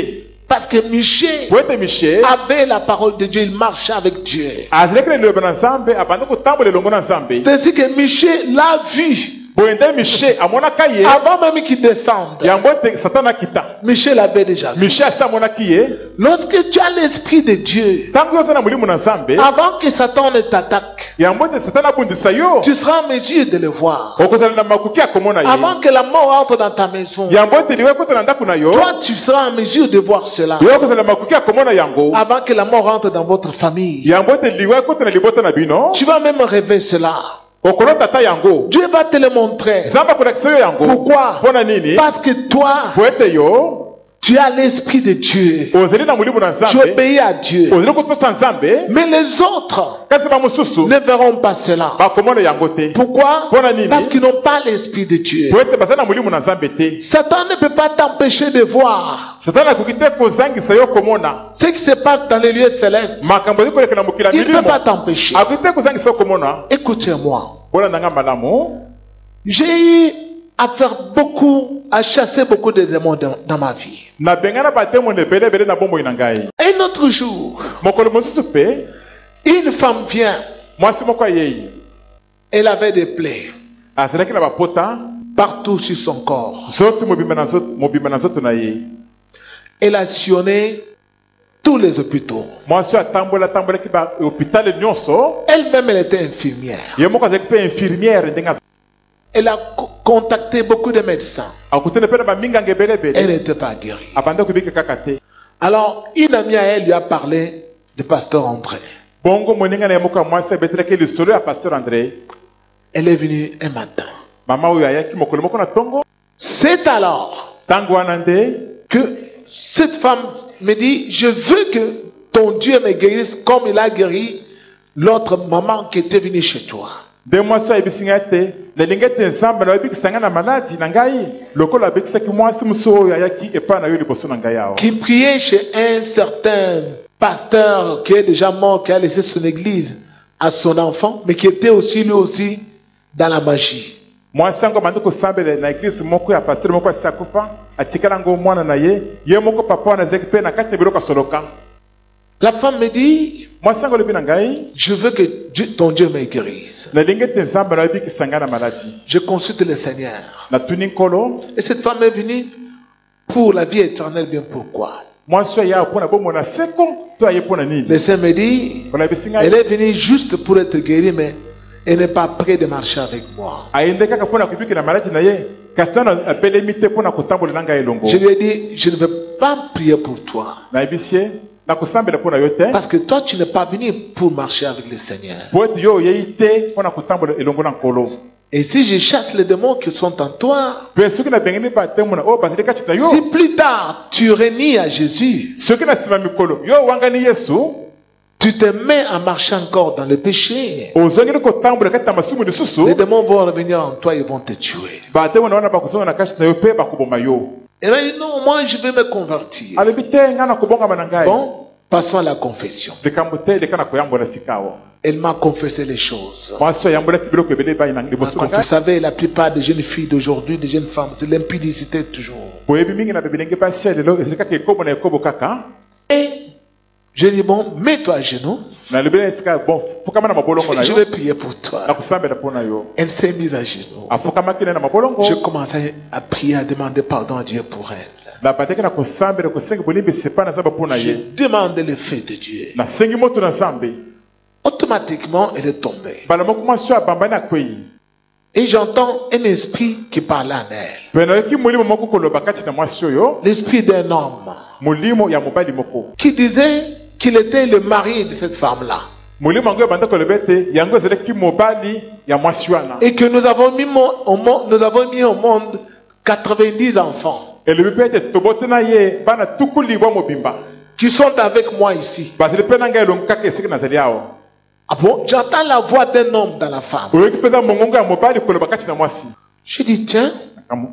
Parce que Michée Po ete Miché avait la parole de Dieu. Il marchait avec Dieu. azalaki na liloba na Nzambe abanda kotambola elongo na Nzambe. C'est ainsi que Michée l'a vu. Boyende Miché amonaka ye. Avant même qu'il descende. Yango ete Satana kita. Michée l'avait déjà vu. Miché asi amonaki ye. Lorsque tu as l'esprit de Dieu, Tango yoza na molimo na Nzambe. avant que Satan ne t'attaque, Yango ete Satana abundisa yo. tu seras en mesure de le voir. Okozala na makoki ya komona ye. Avant que la mort entre dans ta maison, Yango ete liwa ekota na ndako na yo. toi tu seras en mesure de voir cela. Yo okozala na makoki ya komona yango. Avant que la mort entre dans votre famille, Yango ete liwa ekota na libota na bino. tu vas même rêver cela. Okolota ta yango. Dieu va te le montrer. Nzambe akolakisa yo yango. Pourquoi? Mpona nini? Parce que toi, Po ete yo tu as l'esprit de Dieu. ozali na molimo na Tu Nzambe. obéis à Dieu. Ozali kotosa Nzambe. Mais les autres Kasi bamosusu ne verront pas cela. bakomona yango te. Pourquoi? Mpona nini? Parce qu'ils n'ont pas l'esprit de Dieu. Po ete bazali na molimo na Nzambe te. Satan ne peut pas t'empêcher de voir Satana akoki te kozangisa yo komona ce qui se passe dans les lieux célestes. makambo ezali koleka na mokili ya Il ne peut milimo. pas t'empêcher. Akoki te kozangisa yo komona. Écoutez-moi. Bolandanga malamu. J'ai eu à faire beaucoup, à chasser beaucoup de démons dans ma vie. Nabengana batemona ebele ebele na bomoi na ngai. Un autre jour, Mokolo mosusu pe une femme vient. mwasi moko ayei. Elle avait des plaies Azalaki na bapota partout sur son corps. zote mobimba na nzoto na ye. Elle a sillonné tous les hôpitaux. Mwasi atambolaki ba hôpital nyonso. Elle-même, elle était infirmière. Ye moko azalaki pe infirmière ndenga. Elle a contacté beaucoup de médecins. Akutene pe na baminganga ebele Elle ebele. n'était pas guérie. Abanda kobika kaka te. Alors, une amie à elle lui a parlé de pasteur André. Bongo moninga na ye moko ya mwasi abetelaki lisolo ya pasteur André. Elle est venue un matin. Mama oyo ayaki mokolo moko na tongo. C'est alors Tango wana nde que cette femme me dit, je veux que ton Dieu me guérisse comme il a guéri l'autre maman qui était venue chez toi. nde mwasi oyo ayebisi ngai te nalingi ete Nzambe na oyebikisa ngai na maladi na ngai lokola abekisaki mwasi mosusu oyo ayaki epai na yo liboso na ngai awa. Qui priait chez un certain pasteur qui est déjà mort, qui a laissé son église à son enfant, mais qui était aussi lui aussi dans la magie. Mwasi yango abandi kosambela na eglise moko ya pasteur moko asi akufa atikala ngo mwana na ye ye moko papa wana azalaki mpe na kati ya biloko asoloka. La femme me dit, Mwasi yango alobi na ngai je veux que ton Dieu me guérisse. nalingi ete Nzambe na oyebikisa ngai na maladi. Je consulte le Seigneur. Natuni nkolo. Et cette femme est venue pour la vie éternelle, bien pourquoi? Mwasi oyo aya mpona bomona seko to aye mpona nini. Le Seigneur me dit, Olabisi ngai elle est venue juste pour être guérie, mais elle n'est pas prête de marcher avec moi. ayende kaka mpona koyebikela maladi na ye kasi tano apelemi te mpona kotambolela ngai elongo. Je lui ai dit, je ne vais pas prier pour toi. Nayebisi ye nakosambela mpona yo te Parce que toi, tu n'es pas venu pour marcher avec le Seigneur. po ete yo oyei te mpona kotambola elongo na nkolo. Et si je chasse les démons qui sont en toi, mpe soki nabengeli batemona oyo bazali kati na yo si plus tard tu renies à Jésus, soki na nsima mikolo yo owangani yesu tu te mets à marcher encore dans le péché, ozongeli kotambola kati na masumu lisusu les démons vont revenir en toi et vont te tuer. batemona wana bakozonga na kati na yo mpe bakoboma yo. Et là, il dit, non, moi je vais me convertir. alobi te ngai na kobongama na ngai. Bon, passons à la confession. likambo te leka na koyambola sika awa. Elle m'a confessé les choses. mwasi oyo ayambolaki biloko ebele epai na liboso na Vous ngai. savez, la plupart des jeunes filles d'aujourd'hui, des jeunes femmes, c'est l'impudicité toujours. boyebi mingi na babilenge basi ya lelo ezali kaka ekobo na ekobo kaka. Et je dis, bon, mets-toi à genoux. na libela esika bon fukama na mabolongo na Je yo vais prier pour toi. na kusambela pona yo Elle s'est mise à genoux. afukama kile na mabolongo Je commençais à prier, à demander pardon à Dieu pour elle. na bateke na kusambela kusenga bolimbi sepa na zamba pona Je ye demandais le feu de Dieu. na sengi moto na zambe Automatiquement, elle est tombée. bala mokuma sio abamba na kwei Et j'entends un esprit qui parle en elle. pena yoki mulimo moko koloba kati na mwasi oyo L'esprit d'un homme mulimo ya mobali moko qui disait qu'il était le mari de cette femme-là. mulimo yango ebanda koloba ete yango ezalaki mobali ya mwasi wana Et que nous avons mis au monde 90 enfants elobi mpe ete tobote na ye bana tuku libwa mobimba qui sont avec moi ici. bazali mpe na ngai elongo kaka esika nazali awa Ah bon? J'entends la voix d'un homme dans la femme. oyoki mpenza mongongo ya mobali koloba kati na mwasi Je dis, tiens,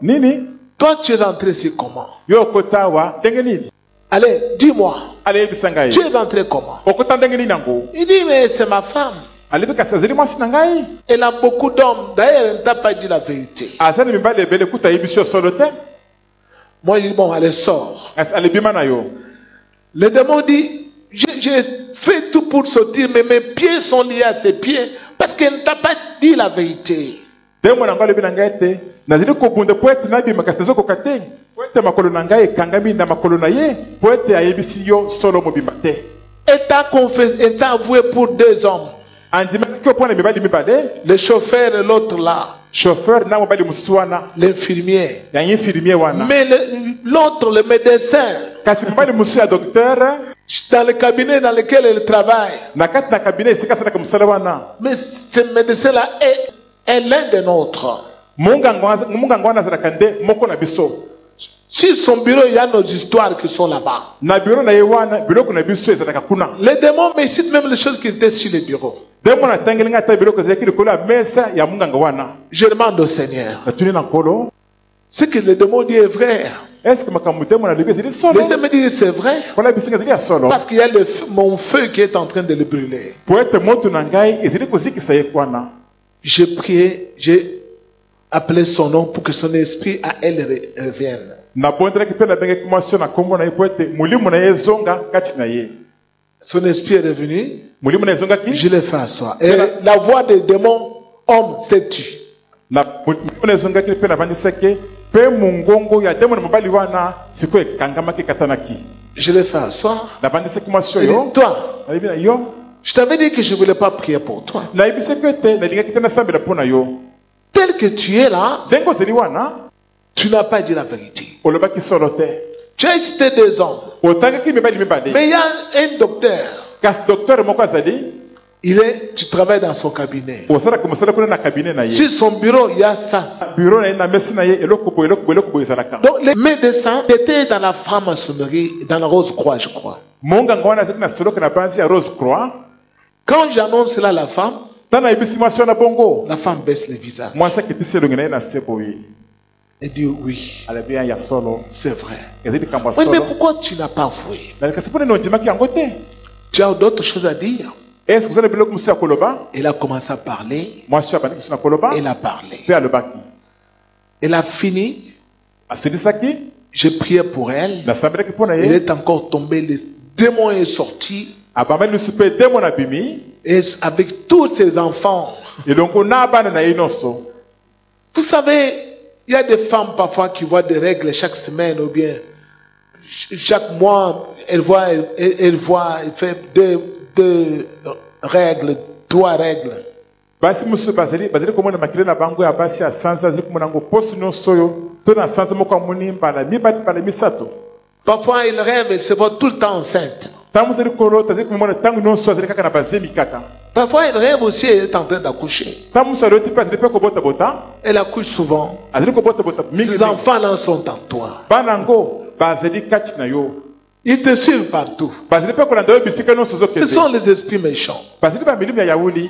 nini toi tu es entré ici comment? yo okota awa ndenge nini Allez, dis-moi, aleyebisa ngai tu es entré comment? okota ndenge nini yango Il dit, mais c'est ma femme. alebi kasi azali mwasi na ngai Elle a beaucoup d'hommes. D'ailleurs, elle ne t'a pas dit la vérité. aza na mibali ebele kuta ayebi si yo solo te Moi, je dis, bon, allez, sors. kasi alebima na yo Le démon dit, j'ai fait tout pour sortir, mais mes pieds sont liés à ses pieds parce qu'elle ne t'a pas dit la vérité. ndemo na ngai alebi na ngai ete nazali kobunda po ete nabima kasi nazokoka te po ete makolo na ngai ekangami na makolo na ye po ete ayebisi yo solo mobimba te Elle t'a confessé, elle t'a avoué pour 2 hommes. andimaki yo mpo na mibali mibale Le chauffeur et l'autre là, chauffeur na mobali mosusu wana l'infirmier. ya infirmier wana Mais l'autre, le médecin, kasi mobali mosusu ya docteur dans le cabinet dans lequel elle travaille. na kati na kabine esika asalaka mosala wana Mais ce médecin-là est l'un des nôtres. munganga wana azalaka nde moko na biso Sur son bureau, il y a nos histoires qui sont là-bas. na biro na ye wana biloko na biso ezalaka kuna Les démons me citent même les choses qui étaient sur le bureau. ndemo natangeli ngai ata biloko ezalaki likolo ya mesa ya munganga wana Je demande au Seigneur, natuni na nkolo ce que le démon dit est vrai. est-ce que makambo ndemo na lobi ezali solo Le Seigneur me dit c'est vrai. mpona bisinga ezali ya solo Parce qu'il y a mon feu qui est en train de le brûler. po ete moto na ngai ezali kozikisa ye kwana J'ai prié, j'ai appelé son nom pour que son esprit à elle revienne. nabondelaki mpe nabengaki mwasi oyo na nkombo na ye po ete molimo na ye ezonga kati na ye Son esprit est revenu, molimo na ye ezongaki je l'ai fait asseoir. Et la voix des démons, homme, s'est tue. na molimo na ezongaki mpe navandisaki mpe mongongo ya demo na mobali wana sikoyo ekangamaki ekatanaki Je l'ai fait asseoir. navandisaki mwasi Il oyo dit, toi, nalobi na yo je t'avais dit que je ne voulais pas prier pour toi. nayebisaki ete nalingaki te nasambela mpo na yo Tel que tu es là, ndenge ozali wana tu n'as pas dit la vérité. olobaki solo te Tu as cité 2 hommes. otangaki mibali mibale Mais il y a un docteur. kasi docteur moko azali Tu travailles dans son cabinet. osalaka mosala kuna na kabine na ye Sur son bureau, il y a ça. biro na ye na mesi na ye eloko boye ezalaka Donc les médecins étaient dans la franc-maçonnerie, dans la Rose-Croix, je crois. monganga wana azalaki na soloka na banzi ya rose croix Quand j'annonce cela à la femme, ntango nayebisi mwasi wana bongo la femme baisse le visage. mwasi akitisi elongi na ye na se boye Elle dit oui, alobi ya solo c'est vrai. ezali likambo ya Oui, mais solo pourquoi tu n'as pas avoué? na kasi mpo nini ondimaki yango te Tu as d'autres choses à dire? est-ce que oza na biloko mosusu ya koloba Elle a commencé à parler. mwasi oyo abandiki so na koloba Elle a parlé. mpe alobaki Elle a fini. asilisaki J'ai prié pour elle. nasambelaki mpo na Elle ye est encore tombée. Le démon est sorti. abambeli lisu mpe demo na bimi Et avec tous ses enfants. elongo na bana na ye nyonso Vous savez, il y a des femmes parfois qui voient des règles chaque semaine ou bien chaque mois, elle fait deux règles, 3 règles. basi mosusu bazali komona makile na bango ya basi ya sanza azali komona yango poso nyonso oyo to na sanza moko amoni mbala mibali mbala misato Parfois, il rêve, elle se voit tout le temps enceinte. ntango ozali kolota azali komona ntango nyonso azali kaka na bazemi kaka Parfois, il rêve aussi, elle est en train d'accoucher. ntango mosusu aloti mpe azali mpe kobotabota Elle accouche souvent. azali kobotabota mingi Ses enfants-là sont en toi. bana yango bazali kati na yo Ils te suivent partout. bazali mpe kolanda yo bisika nyonso Ce ozokende sont les esprits méchants. bazali bamilimo ya yawuli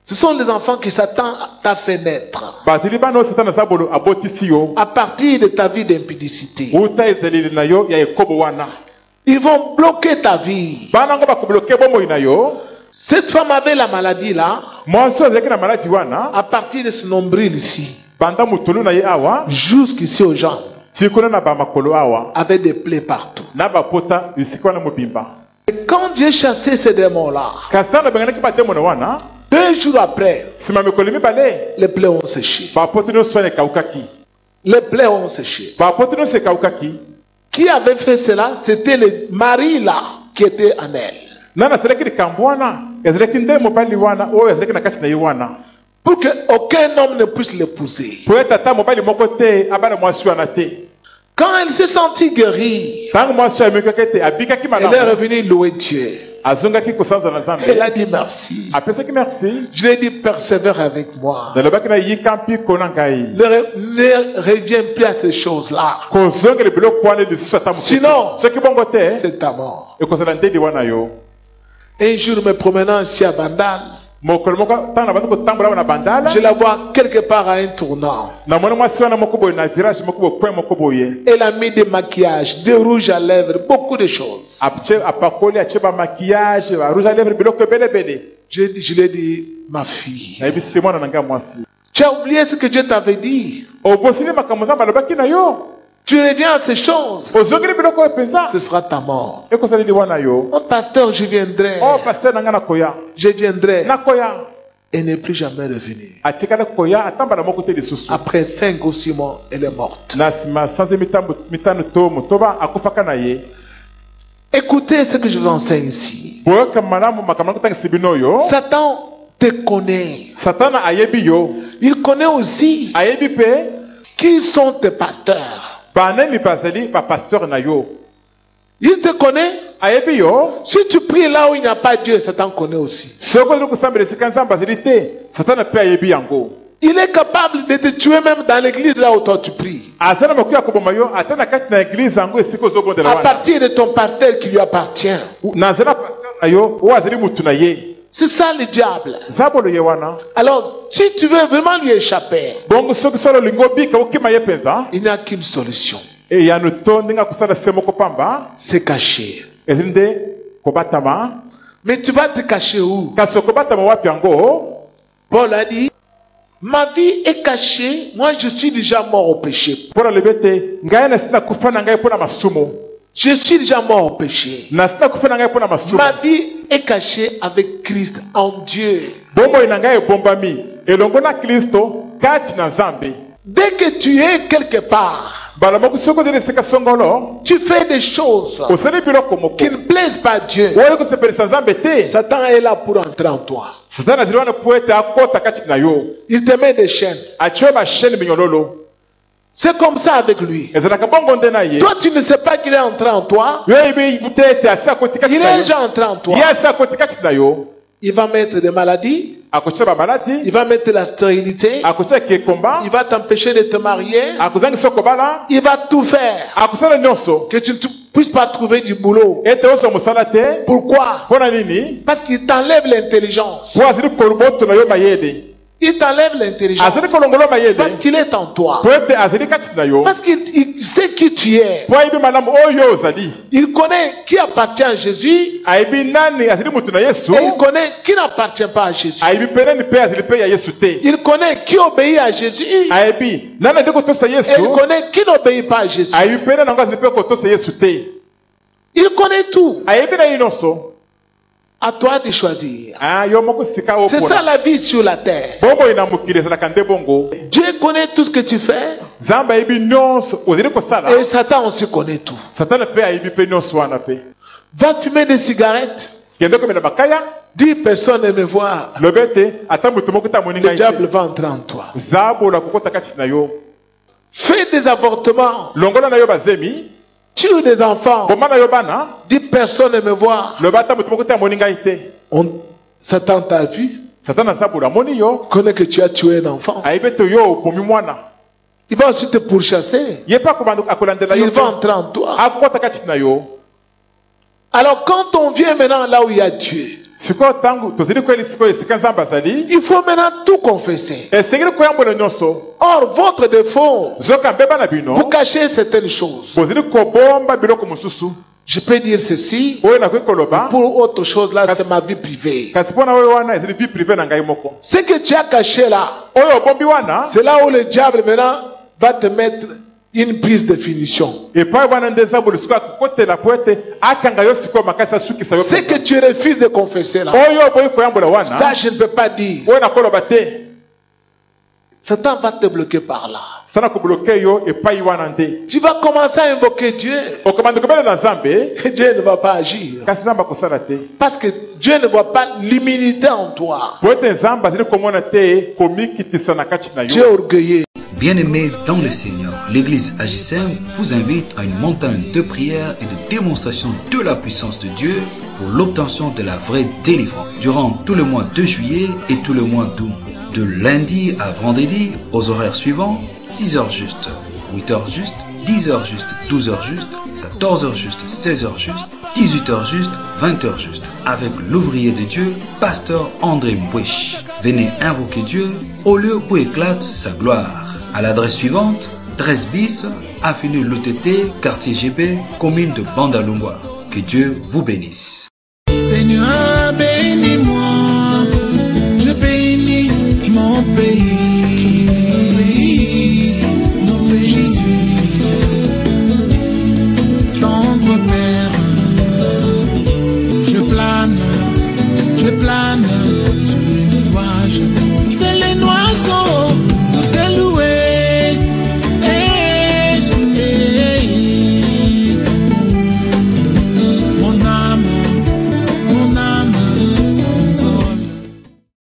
Ce sont les enfants qui Satan t'a fait naître. bazali bana oyo satana aza bolo abotisi yo À partir de ta vie d'impudicité. uta ezaleli na yo ya ekobo wana Ils vont bloquer ta vie. bana yango bakobloke bomoi na yo Cette femme avait la maladie là. mwasi oyo azalaki na maladi wana À partir de son nombril ici. banda mutulu na ye awa Jusqu'ici aux jambes. tikuna na bamakolo awa Avec des plaies partout. na bapota bisika wana mobimba Et quand Dieu chassait ces démons-là, kasi ntango nabengaki bademona wana 2 jours après, nsima mikolo mibale les plaies ont séché. bapoto nyonso wana ekaukaki. Les plaies ont séché. bapoto nyonso ekaukaki. Qui avait fait cela? C'était le mari là qui était en elle. nani asalaki likambo wana ezalaki nde mobali wana oyo azalaki na kati na ye wana Pour qu'aucun homme ne puisse l'épouser. po ete ata mobali moko te abana mwasi wana te. Quand elle s'est sentie guérie, ntango mwasi oyo amikaki ete abikaki elle est malamu revenue louer Dieu. azongaki kosanza na Elle nzambe a dit merci. apesaki merci. Je lui ai dit persévère avec moi. nalobaki na yika mpiko na ngai Ne reviens plus à ces choses-là. kozongela biloko wana lisusu ata mosusu. Sinon, soki bongo te c'est ta mort. ekozala ndedi wana yo. Un jour, me promenant ici à Bandal, mokolo moko ntango na bandi kotambola awa na bandala je la vois quelque part à un tournant. namoni mwasi wana moko boye na virage moko boye point moko boye Elle a mis des maquillages, des rouges à lèvres, beaucoup de choses. apakoli atie bamaquillage barouge à lèvre biloko ebelebele. Je lui ai dit, ma fille, nayebisi mwana na ngai mwasi tu as oublié ce que Dieu t'avait dit. obosili makambo nzambe alobaki na yo Tu reviens à ces choses. ozongeli biloko oyo mpenza Ce sera ta mort. ekosaleli wana yo. Oh pasteur, je viendrai. oh paster na ngai nakoya Je viendrai. nakoya Elle n'est plus jamais revenue. atikala koya atambala moko te lisusu. Après 5 ou 6 mois, elle est morte. na nsima sanze mitano to motoba akufaka na ye. Écoutez ce que je vous enseigne ici. boyoka malamu makambo nakotangisi bino oyo. Satan te connaît. satana ayebi yo. Il connaît aussi ayebi mpe qui sont tes pasteurs. banani bazali bapasteur na yo. Il te connaît. ayebi yo. Si tu pries là où il n'y a pas Dieu, Satan connaît aussi. soki ozali kosambela esika nzambe azali te satana mpe ayebi yango. Il est capable de te tuer même dans l'église là où toi tu pries. aza na makoki ya koboma yo ata na kati na eglize yango esika ozobondela À wana. partir de ton pasteur qui lui appartient. nazala pasteur na yo oyo azali mutu na ye. C'est ça le diable. zabolo ye wana. Alors, si tu veux vraiment lui échapper, bongo soki solo olingi obika okima ye mpenza il n'y a qu'une solution. eyano to ndenge akosala se moko pamba C'est cacher. ezali nde kobatama. Mais tu vas te cacher où? kasi okobatama wapi yango. Paul a dit, ma vie est cachée, moi je suis déjà mort au péché. mpo nalobi ete ngai nasi nakufa na ngai mpo na masumu. Je suis déjà mort au péché. nasi nakufa na ngai mpo na masumu. Ma vie est cachée avec Christ en Dieu. bomoi na ngai ebombami elongo na kristo kati na nzambe. Dès que tu es quelque part, mbala moko soki ozali esika songolo tu fais des choses osali biloko moko qui ne plaisent pas à Dieu. oyo kosepelisa nzambe te. Satan est là pour entrer en toi. satana azali wana mpo ete akota kati na yo. Il te met des chaînes. atie yo bashene minyololo. C'est comme ça avec lui. ezalaka bongo nde na ye. Toi, tu ne sais pas qu'il est entré en toi. yo yebi te ete asi akoti kati Il na est yo. déjà entré en toi. ye asi akoti kati na yo. Il va mettre des maladies. akotia bamaladi. Il va mettre la stérilité. akotia kekomba. Il va t'empêcher de te marier. akozangisa okobala. Il va tout faire. akosala nyonso Que tu ne puisses pas trouver du boulot. ete ozwa mosala te. Pourquoi? mpo na nini. Parce qu'il t'enlève l'intelligence. po azali koluboto na yo mayele. Il t'enlève l'intelligence. azali kolongola mayele. Parce qu'il est en toi. po ete azali kati na yo. Parce qu'il sait qui tu es. po ayebi malamu oyo ozali. Il connaît qui appartient à Jésus. ayebi nani azali mutu na yesu. Et il connaît qui n'appartient pas à Jésus. ayebi mpe nani mpe azali mpe ya yesu te. Il connaît qui obéit à Jésus. ayebi nani andi kotosa Et yesu. il connaît qui n'obéit pas à Jésus. ayebi mpe nani yango azali mpe kotosa yesu te. Il connaît tout. ayebi na ye nyonso. À toi de choisir. yo moko sika C'est ça opona. la vie sur la terre. bomoi na mokili ezalaka nde bongo. Dieu connaît tout ce que tu fais. nzambe ayebi nyonso ozali kosala. Et Satan aussi connaît tout. satana mpe ayebi mpe nyonso wana mpe. Va fumer des cigarettes. kende komela bakaya. 10 personnes ne me voir. lobi ete ata moto moko te amoni Le ngai diable te. va entrer en toi. zabola kokota kati na yo. Fais des avortements. longola na yo bazemi. Tue des enfants. boma na yo bana. 10 personnes ne me voir. lobi ata moto moko te amoni ngai te. Satan t'a vu. satana zabola amoni yo. Connaît que tu as tué un enfant. ayebi ete yo obomi mwana. Il va aussi te pourchasser. ye mpe akolandela yo Il va te. entrer en toi. akokota kati na yo. Alors quand on vient maintenant là où il y a Dieu, sikoyo ntango tozali koyeli sikoyo esika nzambe azali. il faut maintenant tout confesser. esengeli koyambola nyonso. Or, votre défaut, zoka mbeba na bino. vous cachez certaines choses. bozali kobomba biloko mosusu. Je peux dire ceci. oyo nakoki koloba. Pour autre chose là, c'est ma vie privée. kasi mpo na oyo wana ezali vie privé na ngai moko. Ce que tu as caché là, oyo obombi wana. c'est là où le diable maintenant va te mettre une prise de finition. Et pas wana ndeza bolisuka kote la poete akanga yo siko makasa suki sa yo. Ce que tu refuses de confesser là, Oyo boy ko yambola wana. ça je ne peux pas dire. Wana ko lobate. Satan va te bloquer par là. Sana ko bloquer yo et pas wana nde. Tu vas commencer à invoquer Dieu. O commande ko bela na Nzambe. Et Dieu ne va pas agir. Kasi Nzamba ko sala te. Parce que Dieu ne voit pas l'humilité en toi. Poete Nzamba zili komona te komiki tisana kati na Tu es yo. orgueilleux. Bien-aimés dans le Seigneur, l'église AJCM vous invite à une montagne de prière et de démonstration de la puissance de Dieu pour l'obtention de la vraie délivrance durant tout le mois de juillet et tout le mois d'août. De lundi à vendredi aux horaires suivants, 6h juste, 8h juste, 10h juste, 12h juste, 14h juste, 16h juste, 18h juste, 20h juste, avec l'ouvrier de Dieu, pasteur André Mbouesh. Venez invoquer Dieu au lieu où éclate sa gloire. À l'adresse suivante, 13 bis, avenue Lotete, quartier GB, commune de Bandalungwa. Que Dieu vous bénisse. Seigneur, bénis-moi, je bénis mon pays, mon Jésus, tendre Père, je plane